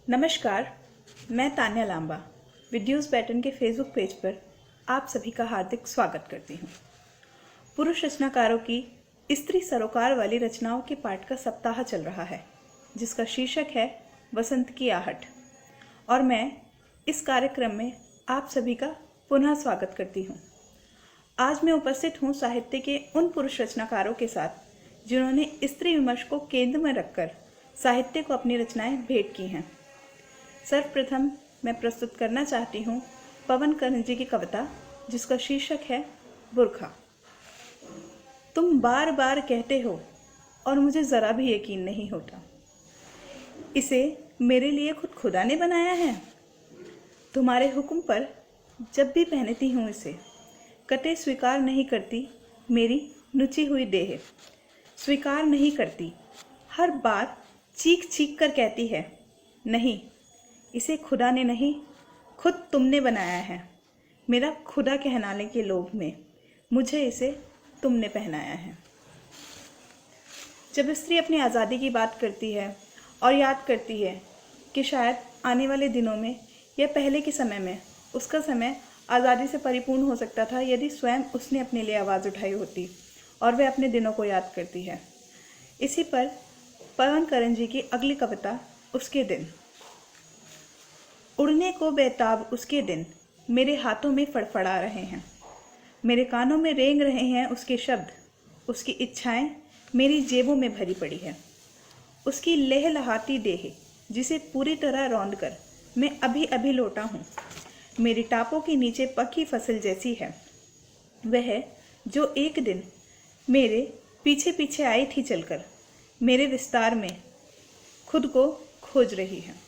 नमस्कार, मैं तान्या लांबा विद्यूज़ पैटर्न के फेसबुक पेज पर आप सभी का हार्दिक स्वागत करती हूँ। पुरुष रचनाकारों की स्त्री सरोकार वाली रचनाओं के पाठ का सप्ताह चल रहा है, जिसका शीर्षक है बसंत की आहट, और मैं इस कार्यक्रम में आप सभी का पुनः स्वागत करती हूँ। आज मैं उपस्थित हूँ साहित्य के उन पुरुष रचनाकारों के साथ, जिन्होंने स्त्री विमर्श को केंद्र में रखकर साहित्य को अपनी रचनाएं भेंट की हैं। सर्वप्रथम मैं प्रस्तुत करना चाहती हूँ पवन कर्ण जी की कविता, जिसका शीर्षक है बुर्खा। तुम बार बार कहते हो और मुझे ज़रा भी यकीन नहीं होता, इसे मेरे लिए खुद खुदा ने बनाया है। तुम्हारे हुक्म पर जब भी पहनती हूँ इसे, कते स्वीकार नहीं करती मेरी नुची हुई देह। स्वीकार नहीं करती, हर बार चीख चीख कर कहती है, नहीं, इसे खुदा ने नहीं, खुद तुमने बनाया है। मेरा खुदा कहलाने के लोभ में मुझे इसे तुमने पहनाया है। जब स्त्री अपनी आज़ादी की बात करती है और याद करती है कि शायद आने वाले दिनों में या पहले के समय में उसका समय आज़ादी से परिपूर्ण हो सकता था यदि स्वयं उसने अपने लिए आवाज़ उठाई होती, और वह अपने दिनों को याद करती है। इसी पर पवन कर्ण जी की अगली कविता उसके दिन। उड़ने को बेताब उसके दिन मेरे हाथों में फड़फड़ा रहे हैं, मेरे कानों में रेंग रहे हैं उसके शब्द। उसकी इच्छाएं मेरी जेबों में भरी पड़ी है। उसकी लहलहाती देह जिसे पूरी तरह रौंद कर मैं अभी अभी लौटा हूँ, मेरी टापों के नीचे पकी फसल जैसी है। वह जो एक दिन मेरे पीछे पीछे आई थी चलकर, मेरे विस्तार में खुद को खोज रही है।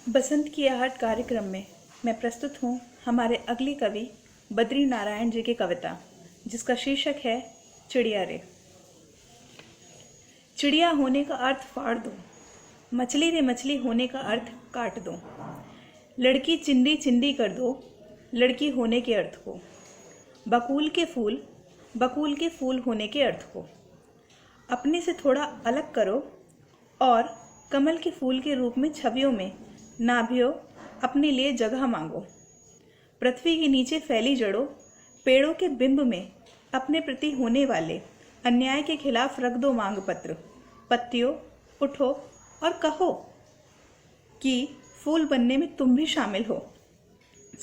बसंत की आहट कार्यक्रम में मैं प्रस्तुत हूँ हमारे अगली कवि बद्री नारायण जी की कविता, जिसका शीर्षक है चिड़िया रे। चिड़िया होने का अर्थ फाड़ दो, मछली रे मछली होने का अर्थ काट दो। लड़की चिंदी चिंदी कर दो लड़की होने के अर्थ को। बकुल के फूल होने के अर्थ को। अपने से थोड़ा अलग करो और कमल के फूल के रूप में छवियों में नाभियों अपने लिए जगह मांगो। पृथ्वी के नीचे फैली जड़ों पेड़ों के बिंब में अपने प्रति होने वाले अन्याय के खिलाफ रख दो मांग पत्र। पत्तियों उठो और कहो कि फूल बनने में तुम भी शामिल हो।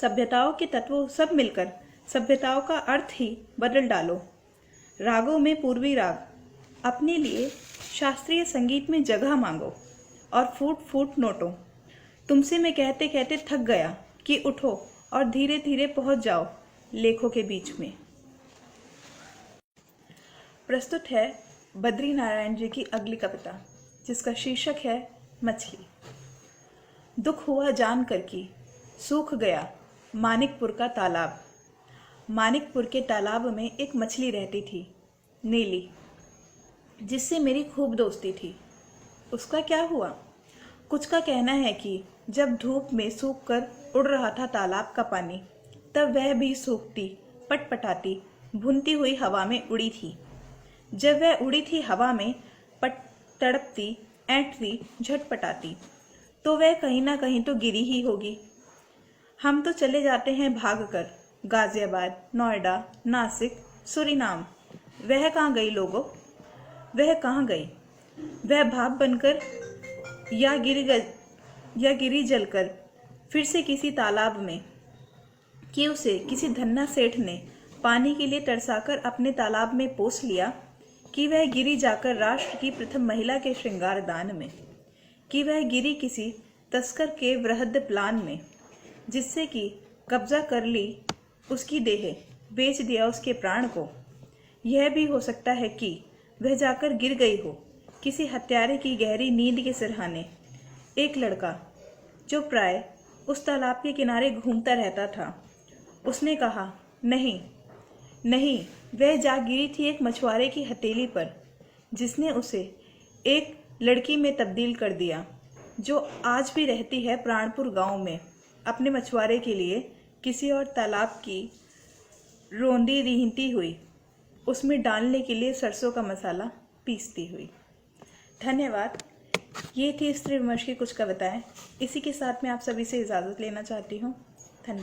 सभ्यताओं के तत्व सब मिलकर सभ्यताओं का अर्थ ही बदल डालो। रागों में पूर्वी राग अपने लिए शास्त्रीय संगीत में जगह मांगो और फूट फूट नोटो। तुमसे मैं कहते कहते थक गया कि उठो और धीरे धीरे पहुंच जाओ लेखों के बीच में। प्रस्तुत है बद्री नारायण जी की अगली कविता, जिसका शीर्षक है मछली। दुख हुआ जान कर कि सूख गया मानिकपुर का तालाब। मानिकपुर के तालाब में एक मछली रहती थी, नीली, जिससे मेरी खूब दोस्ती थी। उसका क्या हुआ? कुछ का कहना है कि जब धूप में सूख कर उड़ रहा था तालाब का पानी, तब वह भी सूखती, पटपटाती, भुनती हुई हवा में उड़ी थी। जब वह उड़ी थी हवा में, तड़पती, ऐंठती, झटपटाती, तो वह कहीं ना कहीं तो गिरी ही होगी। हम तो चले जाते हैं भागकर गाजियाबाद, नोएडा, नासिक, सुरीनाम। वह कहाँ गई लोगों? वह कहाँ गई? वह भाप बनकर या गिरी जलकर फिर से किसी तालाब में, कि उसे किसी धन्ना सेठ ने पानी के लिए तरसाकर अपने तालाब में पोस लिया, कि वह गिरी जाकर राष्ट्र की प्रथम महिला के श्रृंगार दान में, कि वह गिरी किसी तस्कर के वृहद प्लान में, जिससे कि कब्जा कर ली उसकी देह, बेच दिया उसके प्राण को। यह भी हो सकता है कि वह जाकर गिर गई हो किसी हत्यारे की गहरी नींद के सिरहाने। एक लड़का जो प्राय उस तालाब के किनारे घूमता रहता था, उसने कहा, नहीं नहीं, वह जा गिरी थी एक मछुआरे की हथेली पर, जिसने उसे एक लड़की में तब्दील कर दिया, जो आज भी रहती है प्राणपुर गांव में, अपने मछुआरे के लिए किसी और तालाब की रोंदी रींगती हुई, उसमें डालने के लिए सरसों का मसाला पीसती हुई। धन्यवाद। ये थी स्त्री विमर्श की कुछ कविताएं। इसी के साथ मैं आप सभी से इजाज़त लेना चाहती हूँ। धन्यवाद।